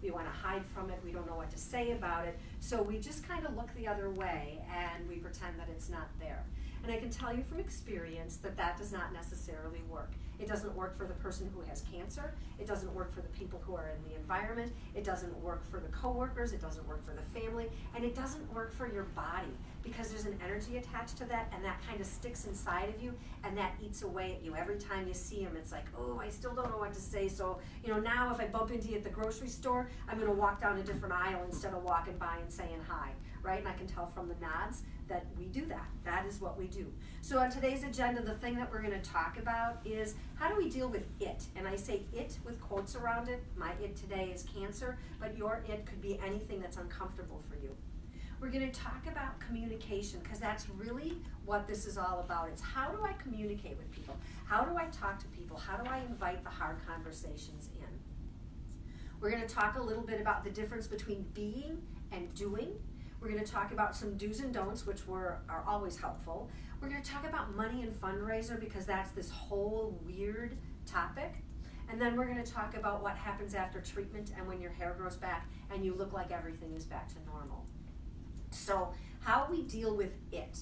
we want to hide from it, we don't know what to say about it, so we just kind of look the other way and we pretend that it's not there. And I can tell you from experience that that does not necessarily work. It doesn't work for the person who has cancer, it doesn't work for the people who are in the environment, it doesn't work for the coworkers, it doesn't work for the family, and it doesn't work for your body, because there's an energy attached to that, and that kind of sticks inside of you, and that eats away at you. Every time you see them, it's like, oh, I still don't know what to say, so now if I bump into you at the grocery store, I'm going to walk down a different aisle instead of walking by and saying hi, right? And I can tell from the nods that we do that. That is what we do. So on today's agenda, the thing that we're going to talk about is how do we deal with it? And I say it with quotes around it. My it today is cancer, but your it could be anything that's uncomfortable for you. We're going to talk about communication, because that's really what this is all about. It's how do I communicate with people? How do I talk to people? How do I invite the hard conversations in? We're going to talk a little bit about the difference between being and doing. We're going to talk about some do's and don'ts, which are always helpful. We're going to talk about money and fundraiser, because that's this whole weird topic. And then we're going to talk about what happens after treatment and when your hair grows back and you look like everything is back to normal. So how we deal with it.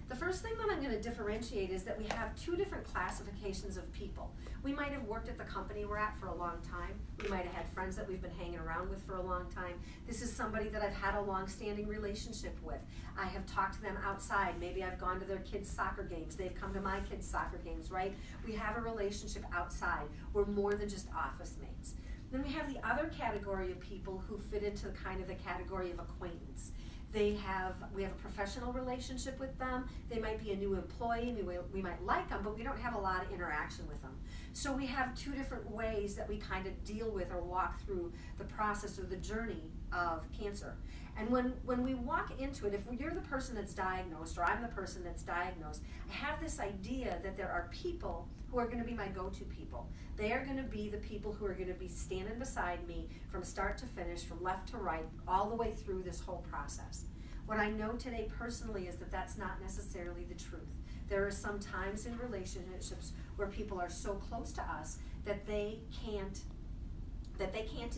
The first thing that I'm going to differentiate is that we have two different classifications of people. We might have worked at the company we're at for a long time. We might have had friends that we've been hanging around with for a long time. This is somebody that I've had a long-standing relationship with. I have talked to them outside. Maybe I've gone to their kids' soccer games. They've come to my kids' soccer games, right? We have a relationship outside. We're more than just office mates. Then we have the other category of people who fit into kind of the category of acquaintance. We have a professional relationship with them. They might be a new employee. We might like them, but we don't have a lot of interaction with them. So we have two different ways that we kind of deal with or walk through the process or the journey of cancer. And when we walk into it, if you're the person that's diagnosed, or I'm the person that's diagnosed, I have this idea that there are people who are going to be my go-to people. They are going to be the people who are going to be standing beside me from start to finish, from left to right, all the way through this whole process. What I know today personally is that that's not necessarily the truth. There are some times in relationships where people are so close to us that they can't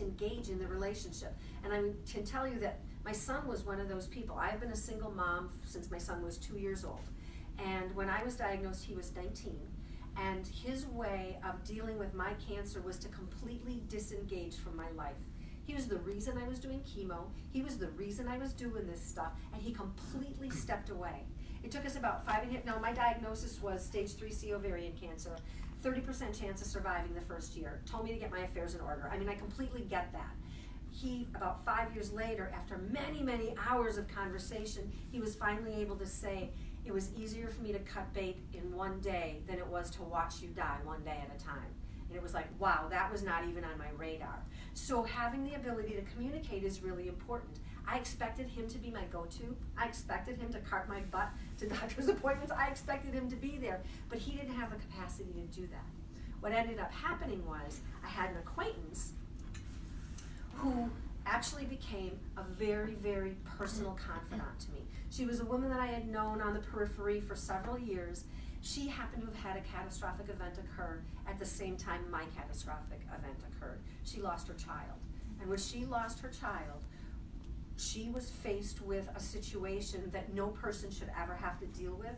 engage in the relationship. And I can tell you that my son was one of those people. I've been a single mom since my son was 2 years old. And when I was diagnosed, he was 19. And his way of dealing with my cancer was to completely disengage from my life. He was the reason I was doing chemo. He was the reason I was doing this stuff. And he completely stepped away. It took us about my diagnosis was stage 3C ovarian cancer, 30% chance of surviving the first year. Told me to get my affairs in order. I mean, I completely get that. He, about 5 years later, after many, many hours of conversation, he was finally able to say, it was easier for me to cut bait in one day than it was to watch you die one day at a time. And it was like, wow, that was not even on my radar. So having the ability to communicate is really important. I expected him to be my go-to. I expected him to cart my butt to doctor's appointments. I expected him to be there, but he didn't have the capacity to do that. What ended up happening was I had an acquaintance who actually became a very, very personal confidant to me. She was a woman that I had known on the periphery for several years. She happened to have had a catastrophic event occur at the same time my catastrophic event occurred. She lost her child. And when she lost her child, she was faced with a situation that no person should ever have to deal with.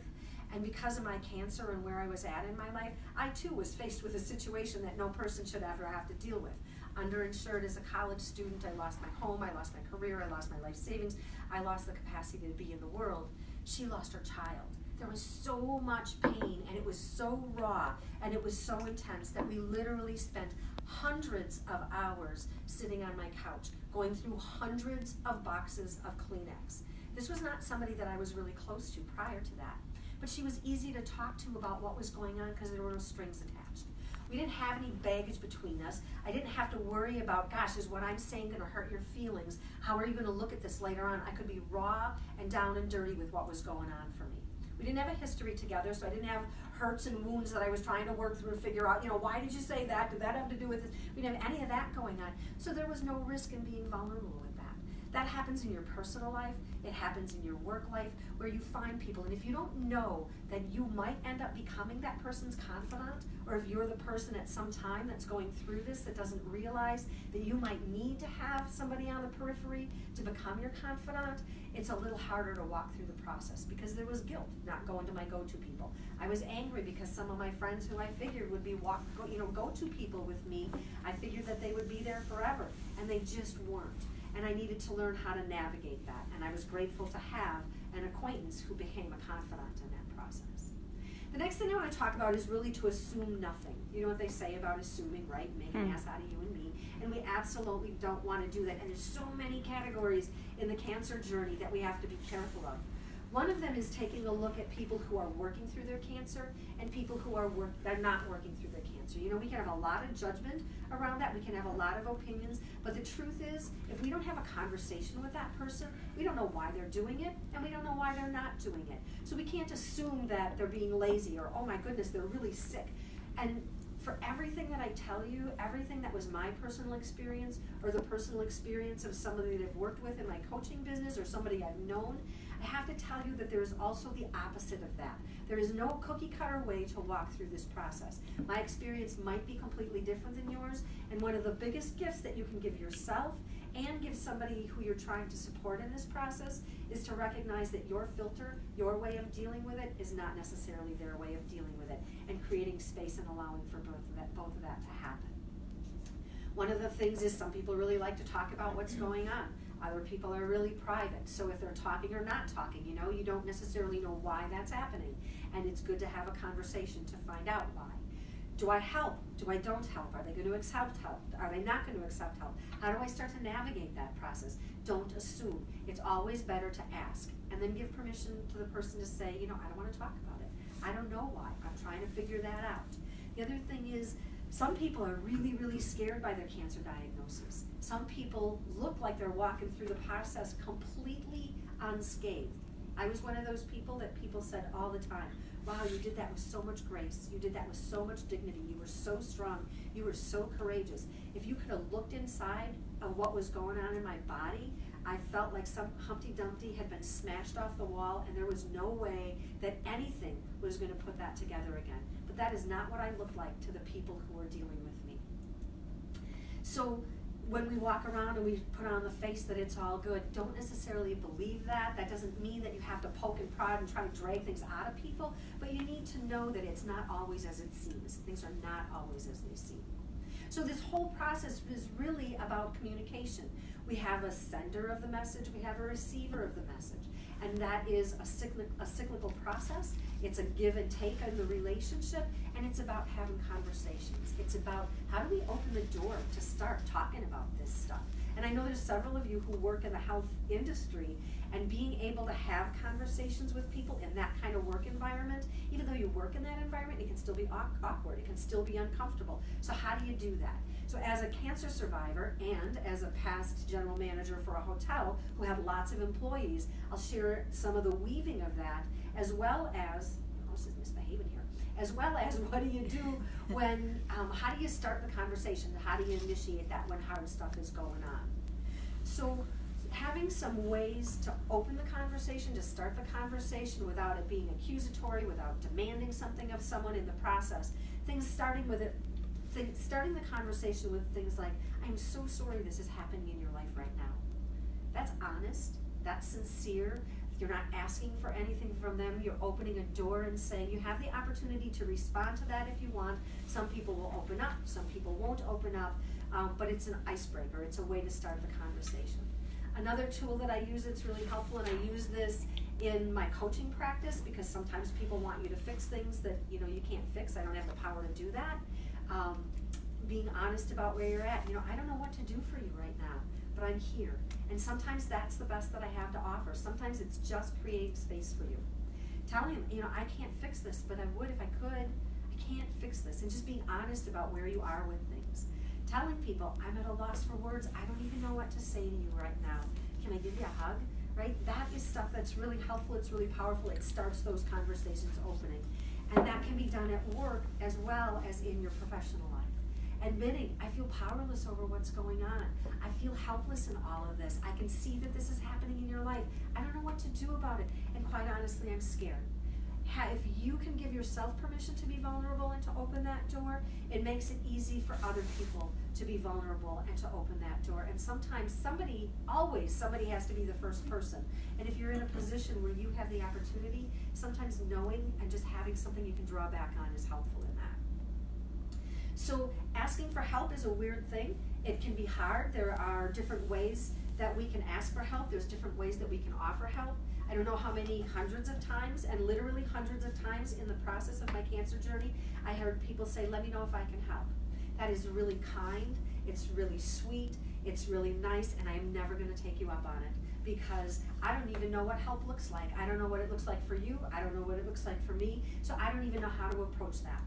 And because of my cancer and where I was at in my life, I too was faced with a situation that no person should ever have to deal with. Underinsured as a college student, I lost my home, I lost my career, I lost my life savings, I lost the capacity to be in the world. She lost her child. There was so much pain, and it was so raw, and it was so intense that we literally spent hundreds of hours sitting on my couch, going through hundreds of boxes of Kleenex. This was not somebody that I was really close to prior to that, but she was easy to talk to about what was going on because there were no strings attached. We didn't have any baggage between us. I didn't have to worry about, gosh, is what I'm saying going to hurt your feelings? How are you going to look at this later on? I could be raw and down and dirty with what was going on for me. We didn't have a history together, so I didn't have hurts and wounds that I was trying to work through and figure out, why did you say that? Did that have to do with this? We didn't have any of that going on. So there was no risk in being vulnerable with that. That happens in your personal life, it happens in your work life, where you find people, and if you don't know that you might end up becoming that person's confidant, or if you're the person at some time that's going through this that doesn't realize that you might need to have somebody on the periphery to become your confidant, it's a little harder to walk through the process, because there was guilt not going to my go-to people. I was angry because some of my friends who I figured would be go-to people with me, I figured that they would be there forever, and they just weren't. And I needed to learn how to navigate that, and I was grateful to have an acquaintance who became a confidant in that process. The next thing I want to talk about is really to assume nothing. You know what they say about assuming, right? Make an ass out of you and me. And we absolutely don't want to do that. And there's so many categories in the cancer journey that we have to be careful of. One of them is taking a look at people who are working through their cancer and people who are not working through their cancer. You know, we can have a lot of judgment around that. We can have a lot of opinions. But the truth is, if we don't have a conversation with that person, we don't know why they're doing it, and we don't know why they're not doing it. So we can't assume that they're being lazy or, oh my goodness, they're really sick. And for everything that I tell you, everything that was my personal experience or the personal experience of somebody that I've worked with in my coaching business or somebody I've known, I have to tell you that there is also the opposite of that. There is no cookie cutter way to walk through this process. My experience might be completely different than yours, and one of the biggest gifts that you can give yourself and give somebody who you're trying to support in this process is to recognize that your filter, your way of dealing with it, is not necessarily their way of dealing with it, and creating space and allowing for both of that to happen. One of the things is some people really like to talk about what's going on. Other people are really private, so if they're talking or not talking, you don't necessarily know why that's happening, and it's good to have a conversation to find out why. Do I help? Do I don't help? Are they going to accept help? Are they not going to accept help? How do I start to navigate that process? Don't assume. It's always better to ask, and then give permission to the person to say, I don't want to talk about it. I don't know why. I'm trying to figure that out. The other thing is, some people are really, really scared by their cancer diagnosis. Some people look like they're walking through the process completely unscathed. I was one of those people that people said all the time, wow, you did that with so much grace. You did that with so much dignity. You were so strong. You were so courageous. If you could have looked inside of what was going on in my body, I felt like some Humpty Dumpty had been smashed off the wall, and there was no way that anything was going to put that together again. But that is not what I looked like to the people who were dealing with me. So when we walk around and we put on the face that it's all good, don't necessarily believe that. That doesn't mean that you have to poke and prod and try to drag things out of people, but you need to know that it's not always as it seems. Things are not always as they seem. So this whole process is really about communication. We have a sender of the message, we have a receiver of the message, and that is a cyclical process. It's a give and take in the relationship, and it's about having conversations. It's about how do we open the door to start talking about this stuff. And I know there's several of you who work in the health industry, and being able to have conversations with people in that kind of work environment, even though you work in that environment, it can still be awkward, it can still be uncomfortable. So how do you do that? So as a cancer survivor and as a past general manager for a hotel who had lots of employees, I'll share some of the weaving of that, as well as, this is misbehaving here, as well as what do you do when, how do you start the conversation? How do you initiate that when hard stuff is going on? So having some ways to open the conversation, to start the conversation without it being accusatory, without demanding something of someone in the process, starting the conversation with things like, I'm so sorry this is happening in your life right now. That's honest, that's sincere. You're not asking for anything from them. You're opening a door and saying you have the opportunity to respond to that if you want. Some people will open up, some people won't open up, but it's an icebreaker. It's a way to start the conversation. Another tool that I use that's really helpful, and I use this in my coaching practice because sometimes people want you to fix things that you can't fix. I don't have the power to do that. Being honest about where you're at. I don't know what to do for you right now, but I'm here. And sometimes that's the best that I have to offer. Sometimes it's just creating space for you. Telling them, I can't fix this, but I would if I could. I can't fix this. And just being honest about where you are with things. Telling people, I'm at a loss for words. I don't even know what to say to you right now. Can I give you a hug? Right? That is stuff that's really helpful. It's really powerful. It starts those conversations opening. And that can be done at work as well as in your professional life. Admitting, I feel powerless over what's going on. I feel helpless in all of this. I can see that this is happening in your life. I don't know what to do about it. And quite honestly, I'm scared. If you can give yourself permission to be vulnerable and to open that door, it makes it easy for other people to be vulnerable and to open that door. And sometimes always somebody has to be the first person. And if you're in a position where you have the opportunity, sometimes knowing and just having something you can draw back on is helpful in that. So asking for help is a weird thing. It can be hard. There are different ways that we can ask for help. There's different ways that we can offer help. I don't know how many hundreds of times, and literally hundreds of times in the process of my cancer journey, I heard people say, let me know if I can help. That is really kind, it's really sweet, it's really nice, and I am never gonna take you up on it, because I don't even know what help looks like. I don't know what it looks like for you, I don't know what it looks like for me, so I don't even know how to approach that.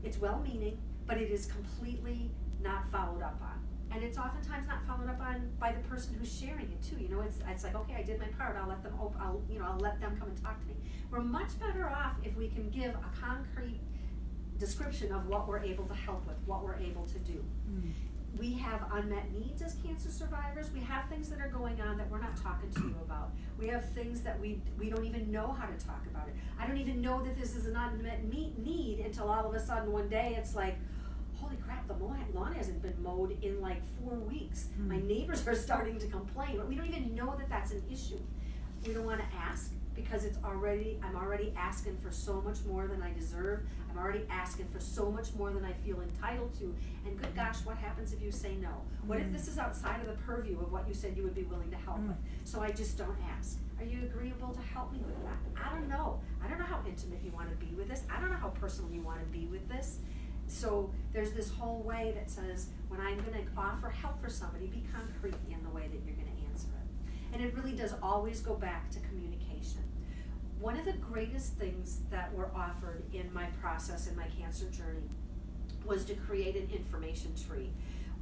It's well-meaning, but it is completely not followed up on. And it's oftentimes not followed up on by the person who's sharing it too. You know, it's like, okay, I did my part. I'll let them I'll let them come and talk to me. We're much better off if we can give a concrete description of what we're able to help with, what we're able to do. We have unmet needs as cancer survivors. We have things that are going on that we're not talking to you about. We have things that we don't even know how to talk about it. I don't even know that this is an unmet need until all of a sudden one day it's like, holy crap, the lawn hasn't been mowed in like 4 weeks. My neighbors are starting to complain, but we don't even know that that's an issue. We don't want to ask because I'm already asking for so much more than I deserve. I'm already asking for so much more than I feel entitled to. And good gosh, what happens if you say no? What if this is outside of the purview of what you said you would be willing to help with? So I just don't ask. Are you agreeable to help me with that? I don't know. I don't know how intimate you want to be with this. I don't know how personal you want to be with this. So there's this whole way that says, when I'm going to offer help for somebody, be concrete in the way that you're going to answer it. And it really does always go back to communication. One of the greatest things that were offered in my process, in my cancer journey, was to create an information tree.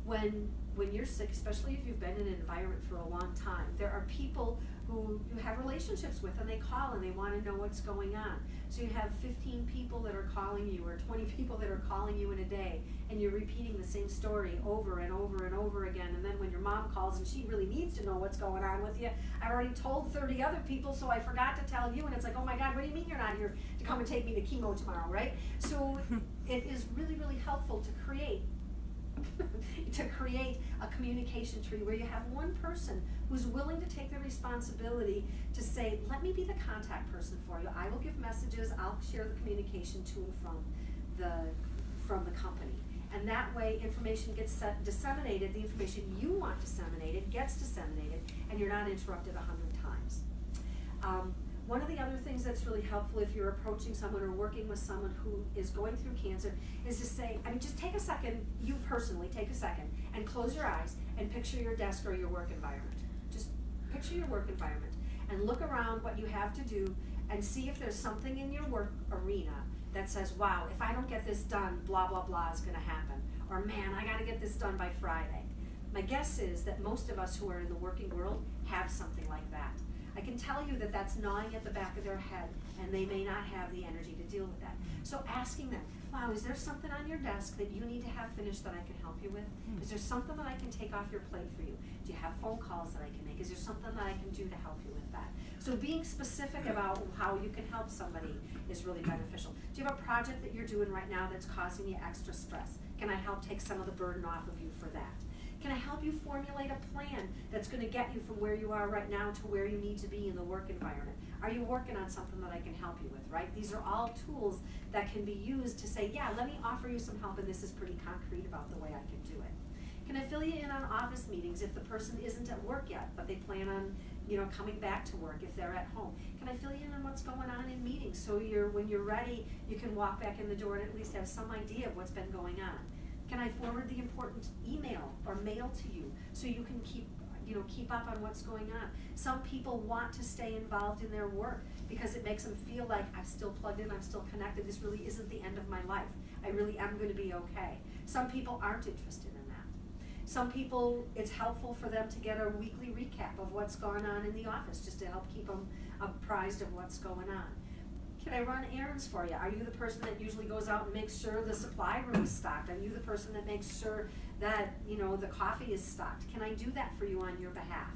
When you're sick, especially if you've been in an environment for a long time, there are people who you have relationships with and they call and they want to know what's going on. So you have 15 people that are calling you or 20 people that are calling you in a day, and you're repeating the same story over and over and over again. And then when your mom calls and she really needs to know what's going on with you, I already told 30 other people, so I forgot to tell you. And it's like, oh my God, what do you mean you're not here to come and take me to chemo tomorrow, right? So it is really, really helpful to create a communication tree where you have one person who's willing to take the responsibility to say, let me be the contact person for you. I will give messages, I'll share the communication to and from the company. And that way information gets disseminated, the information you want disseminated gets disseminated, and you're not interrupted 100 times. One of the other things that's really helpful if you're approaching someone or working with someone who is going through cancer is to say, just take a second, you personally take a second and close your eyes and picture your desk or your work environment. Just picture your work environment and look around what you have to do and see if there's something in your work arena that says, wow, if I don't get this done, blah, blah, blah is gonna happen. Or man, I gotta get this done by Friday. My guess is that most of us who are in the working world have something like that. I can tell you that that's gnawing at the back of their head, and they may not have the energy to deal with that. So asking them, wow, is there something on your desk that you need to have finished that I can help you with? Is there something that I can take off your plate for you? Do you have phone calls that I can make? Is there something that I can do to help you with that? So being specific about how you can help somebody is really beneficial. Do you have a project that you're doing right now that's causing you extra stress? Can I help take some of the burden off of you for that? Can I help you formulate a plan that's going to get you from where you are right now to where you need to be in the work environment? Are you working on something that I can help you with, right? These are all tools that can be used to say, yeah, let me offer you some help, and this is pretty concrete about the way I can do it. Can I fill you in on office meetings if the person isn't at work yet, but they plan on, coming back to work if they're at home? Can I fill you in on what's going on in meetings so when you're ready, you can walk back in the door and at least have some idea of what's been going on? Can I forward the important email or mail to you so you can keep up on what's going on? Some people want to stay involved in their work because it makes them feel like I'm still plugged in, I'm still connected, this really isn't the end of my life. I really am going to be okay. Some people aren't interested in that. Some people, it's helpful for them to get a weekly recap of what's going on in the office just to help keep them apprised of what's going on. Can I run errands for you? Are you the person that usually goes out and makes sure the supply room is stocked? Are you the person that makes sure that, you know, the coffee is stocked. Can I do that for you on your behalf?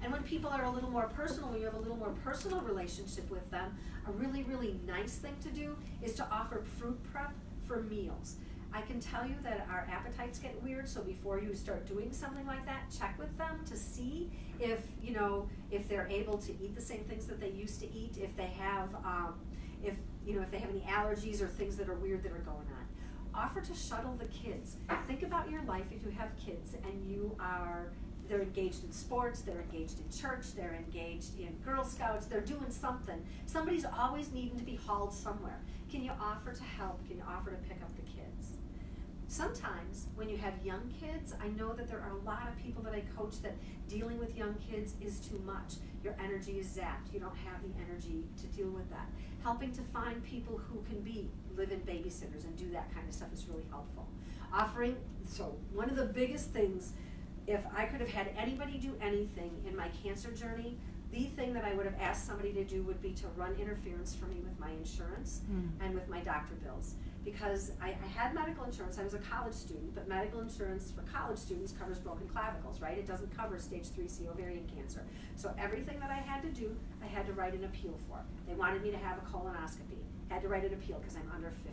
And when people are a little more personal, when you have a little more personal relationship with them, a really, really nice thing to do is to offer fruit prep for meals. I can tell you that our appetites get weird, so before you start doing something like that, check with them to see if, you know, if they're able to eat the same things that they used to eat, if they have, if they have any allergies or things that are weird that are going on. Offer to shuttle the kids. Think about your life if you have kids and they're engaged in sports, they're engaged in church, they're engaged in Girl Scouts, they're doing something. Somebody's always needing to be hauled somewhere. Can you offer to help? Can you offer to pick up the kids? Sometimes when you have young kids, I know that there are a lot of people that I coach that dealing with young kids is too much. Your energy is zapped. You don't have the energy to deal with that. Helping to find people who can live-in babysitters and do that kind of stuff is really helpful. So one of the biggest things, if I could have had anybody do anything in my cancer journey, the thing that I would have asked somebody to do would be to run interference for me with my insurance and with my doctor bills. Because I had medical insurance, I was a college student, but medical insurance for college students covers broken clavicles, right? It doesn't cover stage 3C ovarian cancer. So everything that I had to do, I had to write an appeal for. They wanted me to have a colonoscopy. Had to write an appeal because I'm under 50.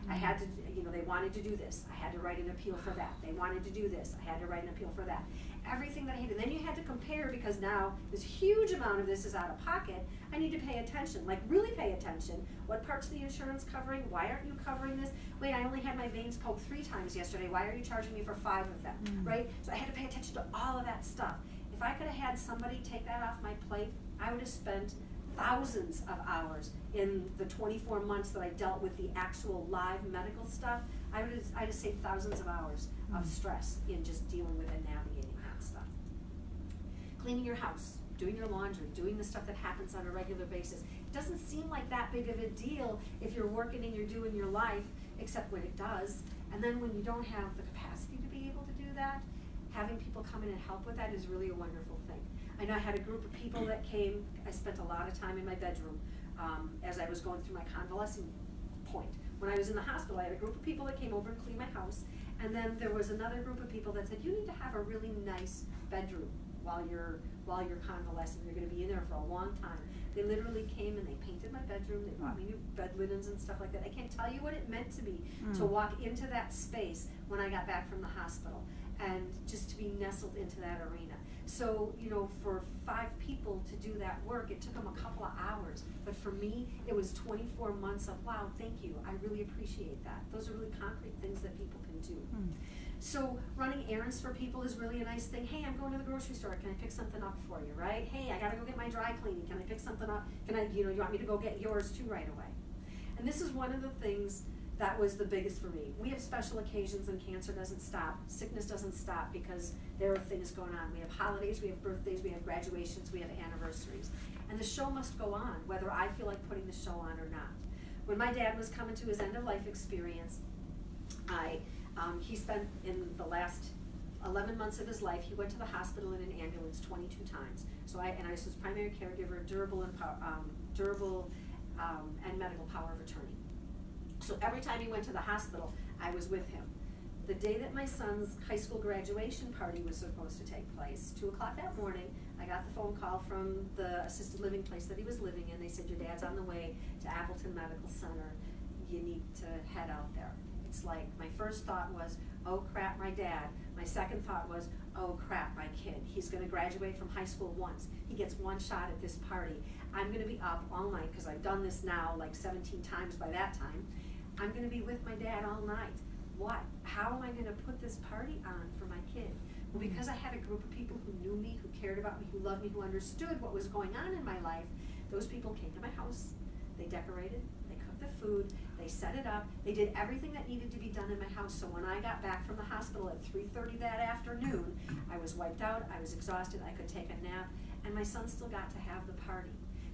I had to, they wanted to do this. I had to write an appeal for that. They wanted to do this. I had to write an appeal for that. Everything that I had. And then you had to compare because now this huge amount of this is out of pocket. I need to pay attention, like really pay attention. What parts of the insurance covering? Why aren't you covering this? Wait, I only had my veins poked 3 times yesterday. Why are you charging me for 5 of them, right? So I had to pay attention to all of that stuff. If I could have had somebody take that off my plate, I would have spent thousands of hours in the 24 months that I dealt with the actual live medical stuff. I'd have saved thousands of hours of stress in just dealing with and navigating that stuff. Cleaning your house, doing your laundry, doing the stuff that happens on a regular basis. It doesn't seem like that big of a deal if you're working and you're doing your life, except when it does. And then when you don't have the capacity to be able to do that, having people come in and help with that is really a wonderful thing. I know I had a group of people that came. I spent a lot of time in my bedroom as I was going through my convalescing point. When I was in the hospital, I had a group of people that came over and cleaned my house, and then there was another group of people that said, you need to have a really nice bedroom while you're convalescing. You're going to be in there for a long time. They literally came and they painted my bedroom. They bought me new bed linens and stuff like that. I can't tell you what it meant to me to walk into that space when I got back from the hospital and just to be nestled into that arena. So, for 5 people to do that work, it took them a couple of hours. But for me, it was 24 months of, wow, thank you. I really appreciate that. Those are really concrete things that people can do. So running errands for people is really a nice thing. Hey, I'm going to the grocery store. Can I pick something up for you, right? Hey, I got to go get my dry cleaning. Can I pick something up? You want me to go get yours too right away? And this is one of the things that was the biggest for me. We have special occasions and cancer doesn't stop. Sickness doesn't stop because there are things going on. We have holidays, we have birthdays, we have graduations, we have anniversaries. And the show must go on, whether I feel like putting the show on or not. When my dad was coming to his end-of-life experience, he spent in the last 11 months of his life, he went to the hospital in an ambulance 22 times. So I was his primary caregiver, durable and medical power of attorney. So every time he went to the hospital, I was with him. The day that my son's high school graduation party was supposed to take place, 2 o'clock that morning, I got the phone call from the assisted living place that he was living in. They said, your dad's on the way to Appleton Medical Center. You need to head out there. It's like, my first thought was, oh crap, my dad. My second thought was, oh crap, my kid. He's gonna graduate from high school once. He gets 1 shot at this party. I'm gonna be up all night, because I've done this now like 17 times by that time. I'm gonna be with my dad all night. What? How am I gonna put this party on for my kid? Well, because I had a group of people who knew me, who cared about me, who loved me, who understood what was going on in my life, those people came to my house. They decorated, they cooked the food, they set it up, they did everything that needed to be done in my house. So when I got back from the hospital at 3:30 that afternoon, I was wiped out, I was exhausted, I could take a nap, and my son still got to have the party.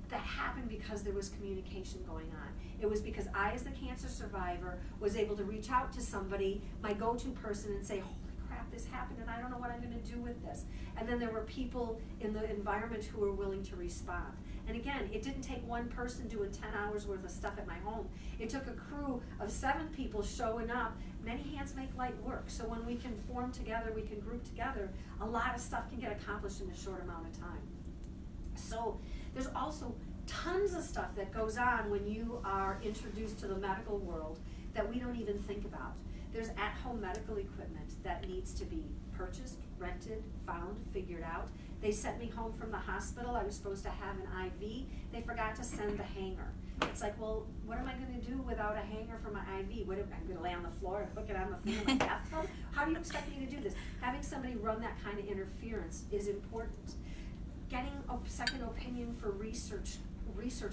That happened because there was communication going on. It was because I, as the cancer survivor, was able to reach out to somebody, my go-to person, and say, holy crap, this happened and I don't know what I'm gonna do with this. And then there were people in the environment who were willing to respond. And again, it didn't take one person doing 10 hours worth of stuff at my home. It took a crew of 7 people showing up. Many hands make light work. So when we can form together, we can group together, a lot of stuff can get accomplished in a short amount of time. So there's also tons of stuff that goes on when you are introduced to the medical world that we don't even think about. There's at-home medical equipment that needs to be purchased, rented, found, figured out. They sent me home from the hospital. I was supposed to have an IV. They forgot to send the hanger. It's like, well, what am I going to do without a hanger for my IV? What, I'm going to lay on the floor and hook it on the thing in my bathtub? How do you expect me to do this? Having somebody run that kind of interference is important. Getting a second opinion for research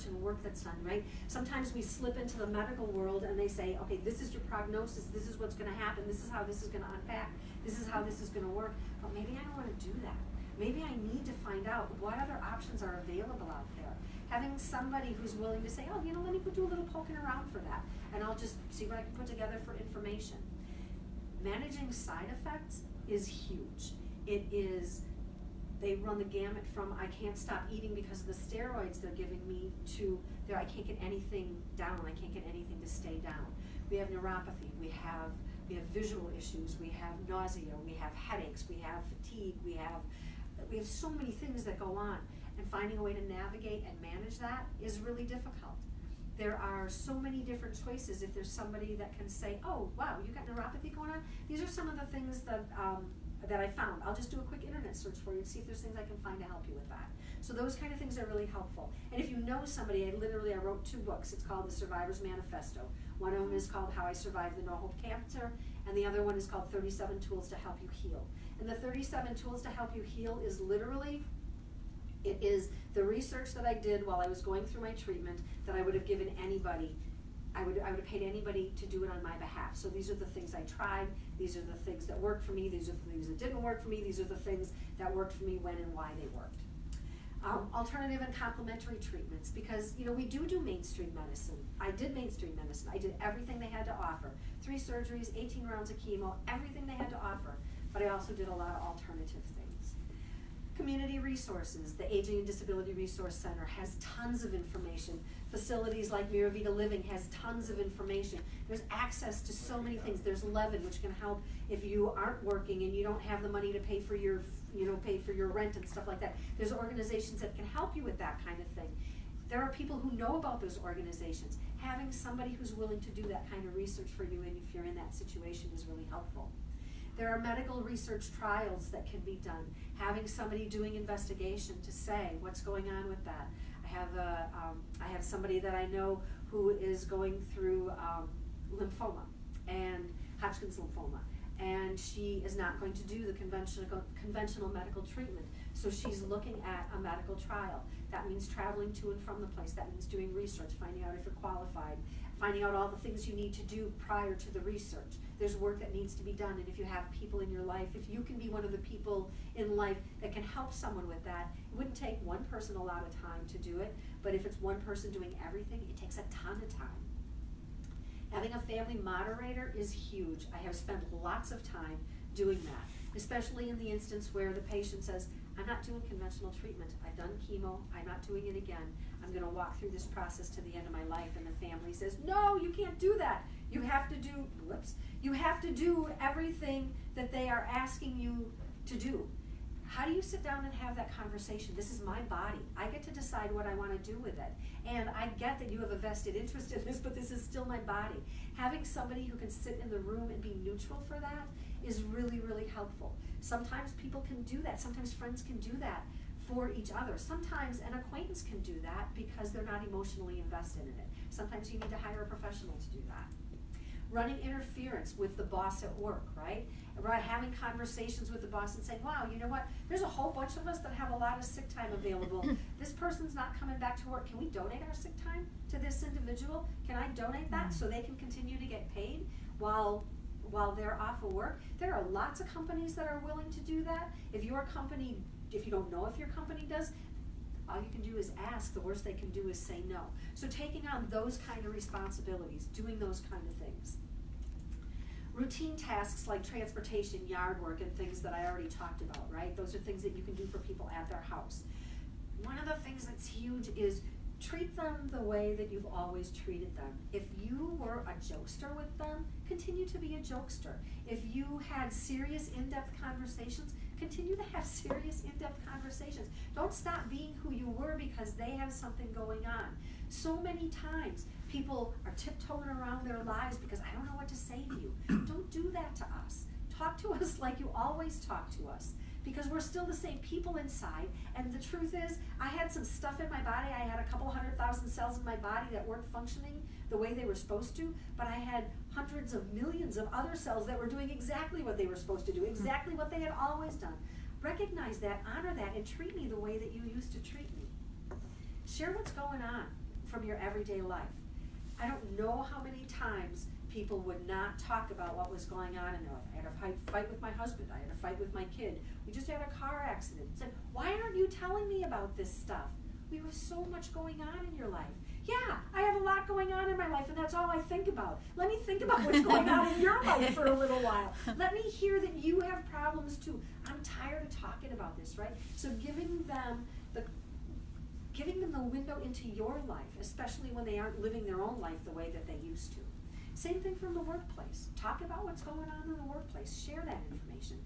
and work that's done, right? Sometimes we slip into the medical world and they say, okay, this is your prognosis, this is what's gonna happen, this is how this is gonna unpack, this is how this is gonna work, but maybe I don't wanna do that. Maybe I need to find out what other options are available out there. Having somebody who's willing to say, oh, let me go do a little poking around for that, and I'll just see what I can put together for information. Managing side effects is huge. They run the gamut from I can't stop eating because of the steroids they're giving me to I can't get anything down, I can't get anything to stay down. We have neuropathy, we have visual issues, we have nausea, we have headaches, we have fatigue, we have so many things that go on, and finding a way to navigate and manage that is really difficult. There are so many different choices. If there's somebody that can say, oh wow, you got neuropathy going on, these are some of the things that I found. I'll just do a quick internet search for you and see if there's things I can find to help you with that. So those kind of things are really helpful. And if you know somebody, I wrote 2 books. It's called The Survivor's Manifesto. One of them is called How I Survived the No Hope Cancer, and the other one is called 37 Tools to Help You Heal. And the 37 Tools to Help You Heal is literally, it is the research that I did while I was going through my treatment that I would have given anybody. I would have paid anybody to do it on my behalf. So these are the things I tried, these are the things that worked for me, these are the things that didn't work for me, these are the things that worked for me, when and why they worked. Alternative and complementary treatments, because we do mainstream medicine. I did mainstream medicine. I did everything they had to offer. 3 surgeries, 18 rounds of chemo, everything they had to offer. But I also did a lot of alternative things. Community resources, the Aging and Disability Resource Center has tons of information. Facilities like Mira Vita Living has tons of information. There's access to so many things. There's Levin, which can help if you aren't working and you don't have the money to pay for your rent and stuff like that. There's organizations that can help you with that kind of thing. There are people who know about those organizations. Having somebody who's willing to do that kind of research for you, and if you're in that situation, is really helpful. There are medical research trials that can be done. Having somebody doing investigation to say what's going on with that. I have somebody that I know who is going through lymphoma and Hodgkin's lymphoma, and she is not going to do the conventional medical treatment. So she's looking at a medical trial. That means traveling to and from the place. That means doing research, finding out if you're qualified, finding out all the things you need to do prior to the research. There's work that needs to be done, and if you have people in your life, if you can be one of the people in life that can help someone with that, it wouldn't take one person a lot of time to do it, but if it's one person doing everything, it takes a ton of time. Having a family moderator is huge. I have spent lots of time doing that, especially in the instance where the patient says, I'm not doing conventional treatment. I've done chemo. I'm not doing it again. I'm going to walk through this process to the end of my life. And the family says, no, you can't do that. You have to do everything that they are asking you to do. How do you sit down and have that conversation? This is my body. I get to decide what I want to do with it. And I get that you have a vested interest in this, but this is still my body. Having somebody who can sit in the room and be neutral for that is really, really helpful. Sometimes people can do that. Sometimes friends can do that for each other. Sometimes an acquaintance can do that because they're not emotionally invested in it. Sometimes you need to hire a professional to do that. Running interference with the boss at work, right? Having conversations with the boss and saying, wow, you know what? There's a whole bunch of us that have a lot of sick time available. This person's not coming back to work. Can we donate our sick time to this individual? Can I donate that so they can continue to get paid while they're off of work? There are lots of companies that are willing to do that. If you don't know if your company does, all you can do is ask. The worst they can do is say no. So taking on those kind of responsibilities, doing those kind of things. Routine tasks like transportation, yard work, and things that I already talked about, right? Those are things that you can do for people at their house. One of the things that's huge is treat them the way that you've always treated them. If you were a jokester with them, continue to be a jokester. If you had serious, in-depth conversations, continue to have serious, in-depth conversations. Don't stop being who you were because they have something going on. So many times, people are tiptoeing around their lives because I don't know what to say to you. Don't do that to us. Talk to us like you always talk to us, because we're still the same people inside. And the truth is, I had some stuff in my body. I had a couple 100,000 cells in my body that weren't functioning the way they were supposed to, but I had hundreds of millions of other cells that were doing exactly what they were supposed to do, exactly what they had always done. Recognize that, honor that, and treat me the way that you used to treat me. Share what's going on from your everyday life. I don't know how many times people would not talk about what was going on in their life. I had a fight with my husband. I had a fight with my kid. We just had a car accident. Said, why aren't you telling me about this stuff? We have so much going on in your life. Yeah, I have a lot going on in my life, and that's all I think about. Let me think about what's going on in your life for a little while. Let me hear that you have problems too. I'm tired of talking about this, right? So giving them the window into your life, especially when they aren't living their own life the way that they used to. Same thing from the workplace. Talk about what's going on in the workplace. Share that information.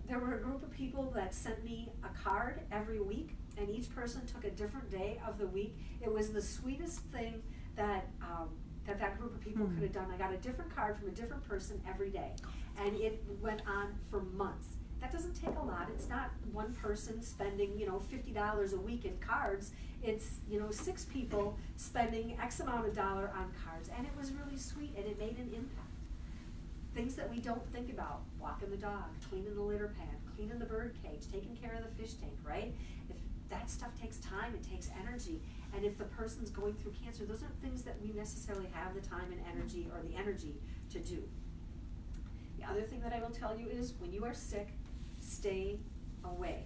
There were a group of people that sent me a card every week, and each person took a different day of the week. It was the sweetest thing that that group of people could have done. I got a different card from a different person every day, and it went on for months. That doesn't take a lot. It's not one person spending, $50 a week in cards. It's, 6 people spending X amount of dollar on cards. And it was really sweet, and it made an impact. Things that we don't think about: walking the dog, cleaning the litter pad, cleaning the bird cage, taking care of the fish tank, right? If that stuff takes time, it takes energy. And if the person's going through cancer, those aren't things that we necessarily have the time and energy or the energy to do. The other thing that I will tell you is, when you are sick, stay away.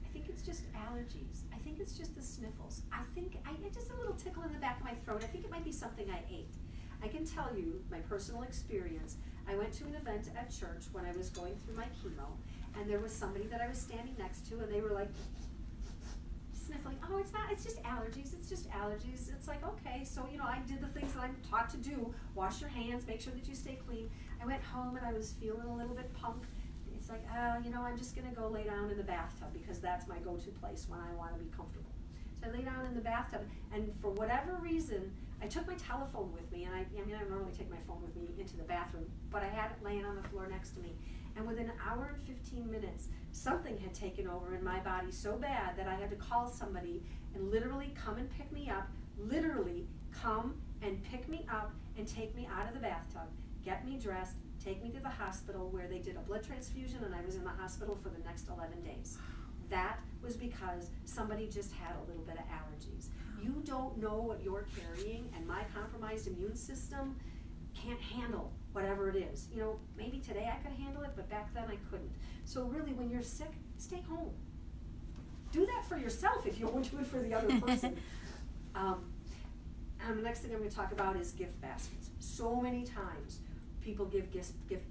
I think it's just allergies. I think it's just the sniffles. I think just a little tickle in the back of my throat. I think it might be something I ate. I can tell you my personal experience. I went to an event at church when I was going through my chemo, and there was somebody that I was standing next to, and they were like sniffling. Oh, it's just allergies. It's just allergies. It's like, okay, so I did the things that I'm taught to do. Wash your hands, make sure that you stay clean. I went home and I was feeling a little bit punk. It's like, I'm just gonna go lay down in the bathtub because that's my go-to place when I wanna be comfortable. So I lay down in the bathtub, and for whatever reason, I took my telephone with me, and I don't normally take my phone with me into the bathroom, but I had it laying on the floor next to me. And within an hour and 15 minutes, something had taken over in my body so bad that I had to call somebody and literally come and pick me up, and take me out of the bathtub, get me dressed, take me to the hospital where they did a blood transfusion, and I was in the hospital for the next 11 days. That was because somebody just had a little bit of allergies. You don't know what you're carrying, and my compromised immune system can't handle whatever it is. Maybe today I could handle it, but back then I couldn't. So really, when you're sick, stay home. Do that for yourself if you won't do it for the other person. And the next thing I'm going to talk about is gift baskets. So many times people give gift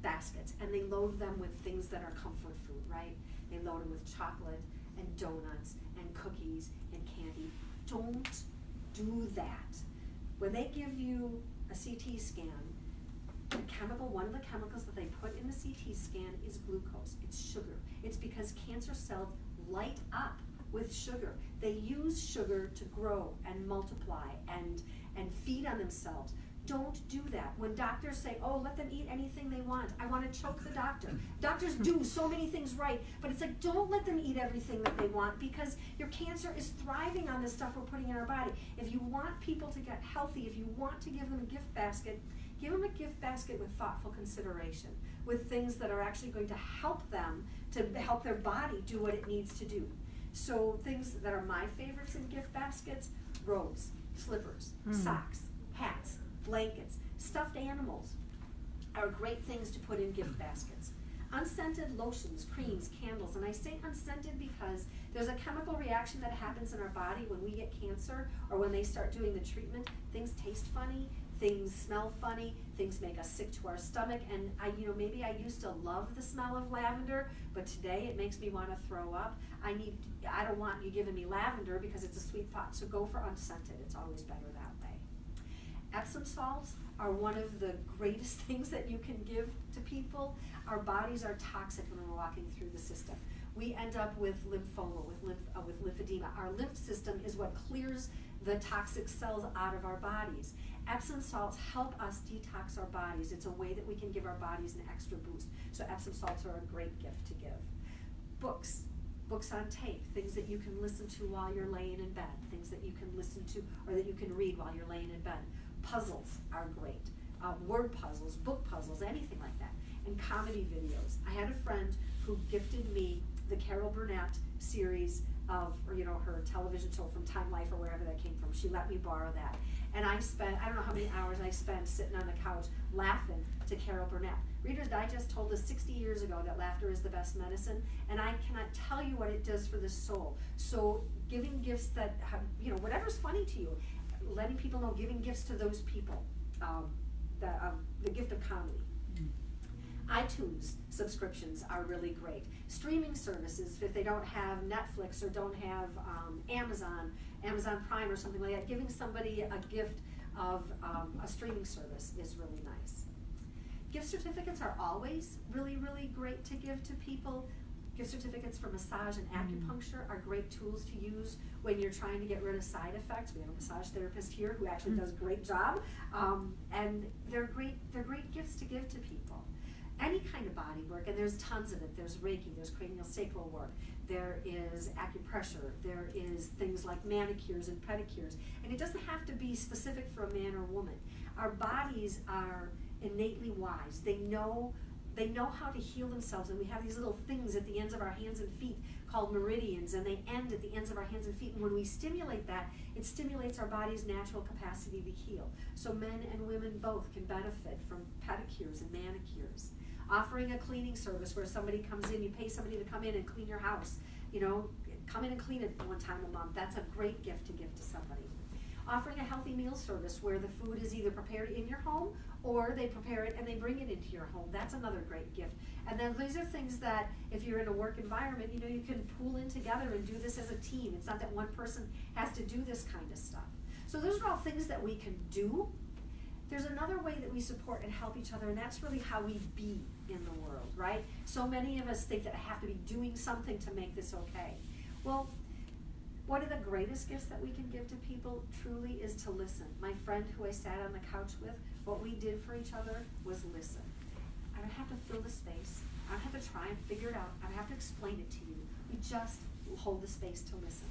baskets, and they load them with things that are comfort food, right? They load them with chocolate and donuts and cookies and candy. Don't do that. When they give you a CT scan, one of the chemicals that they put in the CT scan is glucose. It's sugar. It's because cancer cells light up with sugar. They use sugar to grow and multiply and feed on themselves. Don't do that. When doctors say, oh, let them eat anything they want, I want to choke the doctor. Doctors do so many things right, but it's like, don't let them eat everything that they want, because your cancer is thriving on the stuff we're putting in our body. If you want people to get healthy, if you want to give them a gift basket, give them a gift basket with thoughtful consideration, with things that are actually going to help them, to help their body do what it needs to do. So things that are my favorites in gift baskets: robes, slippers, socks, hats, blankets, stuffed animals are great things to put in gift baskets. Unscented lotions, creams, candles, and I say unscented because there's a chemical reaction that happens in our body when we get cancer or when they start doing the treatment. Things taste funny, things smell funny, things make us sick to our stomach, and maybe I used to love the smell of lavender, but today it makes me want to throw up. I don't want you giving me lavender because it's a sweet thought, so go for unscented. It's always better that way. Epsom salts are one of the greatest things that you can give to people. Our bodies are toxic when we're walking through the system. We end up with lymphoma, with lymphedema. Our lymph system is what clears the toxic cells out of our bodies. Epsom salts help us detox our bodies. It's a way that we can give our bodies an extra boost. So Epsom salts are a great gift to give. Books on tape, things that you can listen to while you're laying in bed, things that you can listen to or that you can read while you're laying in bed. Puzzles are great. Word puzzles, book puzzles, anything like that. And comedy videos. I had a friend who gifted me the Carol Burnett series of, her television show from Time Life or wherever that came from. She let me borrow that. And I don't know how many hours I spent sitting on the couch laughing to Carol Burnett. Reader's Digest told us 60 years ago that laughter is the best medicine, and I cannot tell you what it does for the soul. So giving gifts that have, whatever's funny to you, letting people know, giving gifts to those people, the gift of comedy. iTunes subscriptions are really great. Streaming services, if they don't have Netflix or don't have Amazon Prime or something like that, giving somebody a gift of a streaming service is really nice. Gift certificates are always really, really great to give to people. Gift certificates for massage and acupuncture are great tools to use when you're trying to get rid of side effects. We have a massage therapist here who actually does a great job, and they're great gifts to give to people. Any kind of body work, and there's tons of it. There's Reiki, there's cranial sacral work, there is acupressure, there is things like manicures and pedicures, and it doesn't have to be specific for a man or woman. Our bodies are innately wise. They know how to heal themselves, and we have these little things at the ends of our hands and feet called meridians, and they end at the ends of our hands and feet, and when we stimulate that, it stimulates our body's natural capacity to heal. So men and women both can benefit from pedicures and manicures. Offering a cleaning service where somebody comes in, you pay somebody to come in and clean your house, come in and clean it one time a month. That's a great gift to give to somebody. Offering a healthy meal service where the food is either prepared in your home or they prepare it and they bring it into your home. That's another great gift. And then these are things that if you're in a work environment, you can pool in together and do this as a team. It's not that one person has to do this kind of stuff. So those are all things that we can do. There's another way that we support and help each other, and that's really how we be in the world, right? So many of us think that I have to be doing something to make this okay. Well, one of the greatest gifts that we can give to people truly is to listen. My friend who I sat on the couch with, what we did for each other was listen. I don't have to fill the space. I don't have to try and figure it out. I don't have to explain it to you. We just hold the space to listen.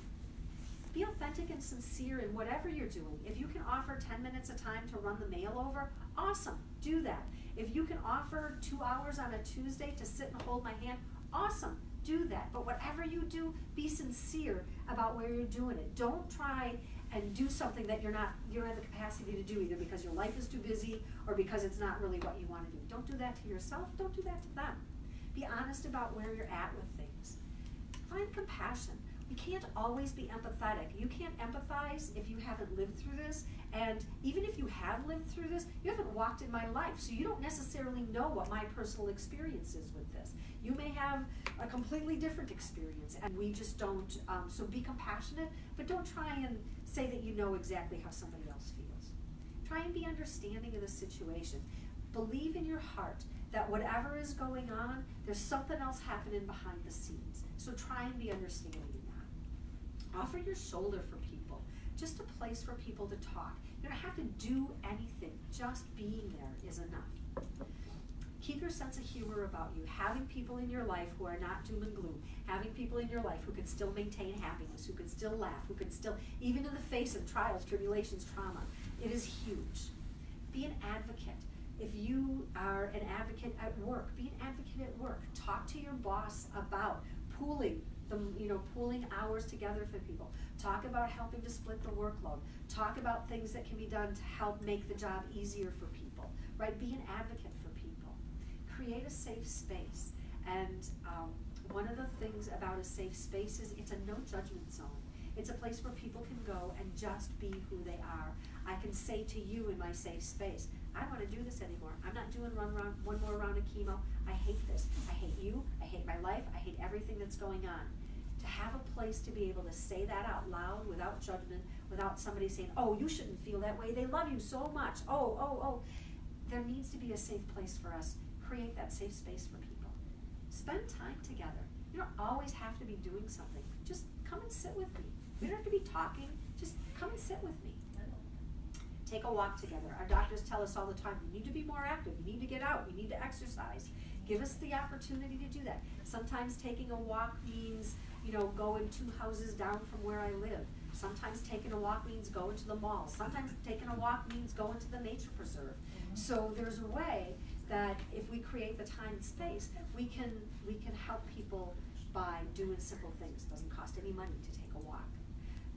Be authentic and sincere in whatever you're doing. If you can offer 10 minutes a time to run the mail over, awesome, do that. If you can offer 2 hours on a Tuesday to sit and hold my hand, awesome, do that. But whatever you do, be sincere about where you're doing it. Don't try and do something that you don't have the capacity to do, either because your life is too busy or because it's not really what you want to do. Don't do that to yourself, don't do that to them. Be honest about where you're at with things. Find compassion. We can't always be empathetic. You can't empathize if you haven't lived through this, and even if you have lived through this, you haven't walked in my life, so you don't necessarily know what my personal experience is with this. You may have a completely different experience, and we just don't, so be compassionate, but don't try and say that you know exactly how somebody else feels. Try and be understanding of the situation. Believe in your heart that whatever is going on, there's something else happening behind the scenes. So try and be understanding in that. Offer your shoulder for people, just a place for people to talk. You don't have to do anything, just being there is enough. Keep your sense of humor about you. Having people in your life who are not doom and gloom, having people in your life who can still maintain happiness, who can still laugh, who can still, even in the face of trials, tribulations, trauma, it is huge. Be an advocate. If you are an advocate at work, be an advocate at work. Talk to your boss about pooling hours together for people. Talk about helping to split the workload. Talk about things that can be done to help make the job easier for people, right? Be an advocate for people. Create a safe space. And one of the things about a safe space is it's a no judgment zone. It's a place where people can go and just be who they are. I can say to you in my safe space, I don't want to do this anymore. I'm not doing one more round of chemo. I hate this. I hate you. I hate my life. I hate everything that's going on. To have a place to be able to say that out loud without judgment, without somebody saying, oh, you shouldn't feel that way. They love you so much. Oh. There needs to be a safe place for us. Create that safe space for people. Spend time together. You don't always have to be doing something. Just come and sit with me. We don't have to be talking. Just come and sit with me. Take a walk together. Our doctors tell us all the time, you need to be more active. You need to get out. You need to exercise. Give us the opportunity to do that. Sometimes taking a walk means, going 2 houses down from where I live. Sometimes taking a walk means going to the mall. Sometimes taking a walk means going to the nature preserve. So there's a way that if we create the time and space, we can help people by doing simple things. It doesn't cost any money to take a walk.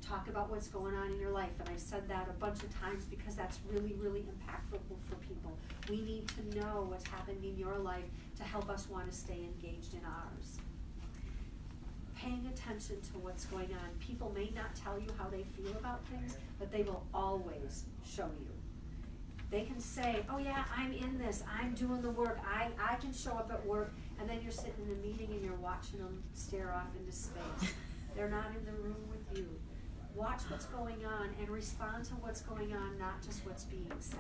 Talk about what's going on in your life, and I've said that a bunch of times because that's really, really impactful for people. We need to know what's happening in your life to help us want to stay engaged in ours. Paying attention to what's going on. People may not tell you how they feel about things, but they will always show you. They can say, oh yeah, I'm in this, I'm doing the work, I can show up at work, and then you're sitting in a meeting and you're watching them stare off into space. They're not in the room with you. Watch what's going on and respond to what's going on, not just what's being said.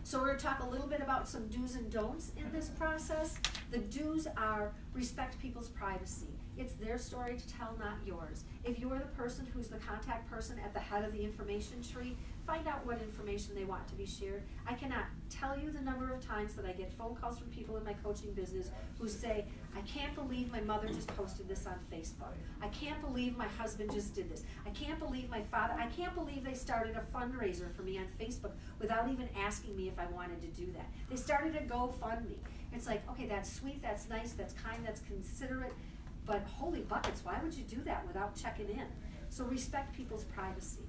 So we're going to talk a little bit about some do's and don'ts in this process. The do's are respect people's privacy. It's their story to tell, not yours. If you're the person who's the contact person at the head of the information tree, find out what information they want to be shared. I cannot tell you the number of times that I get phone calls from people in my coaching business who say, I can't believe my mother just posted this on Facebook. I can't believe my husband just did this. I can't believe my father, I can't believe they started a fundraiser for me on Facebook without even asking me if I wanted to do that. They started a GoFundMe. It's like, okay, that's sweet, that's nice, that's kind, that's considerate, but holy buckets, why would you do that without checking in? So respect people's privacy.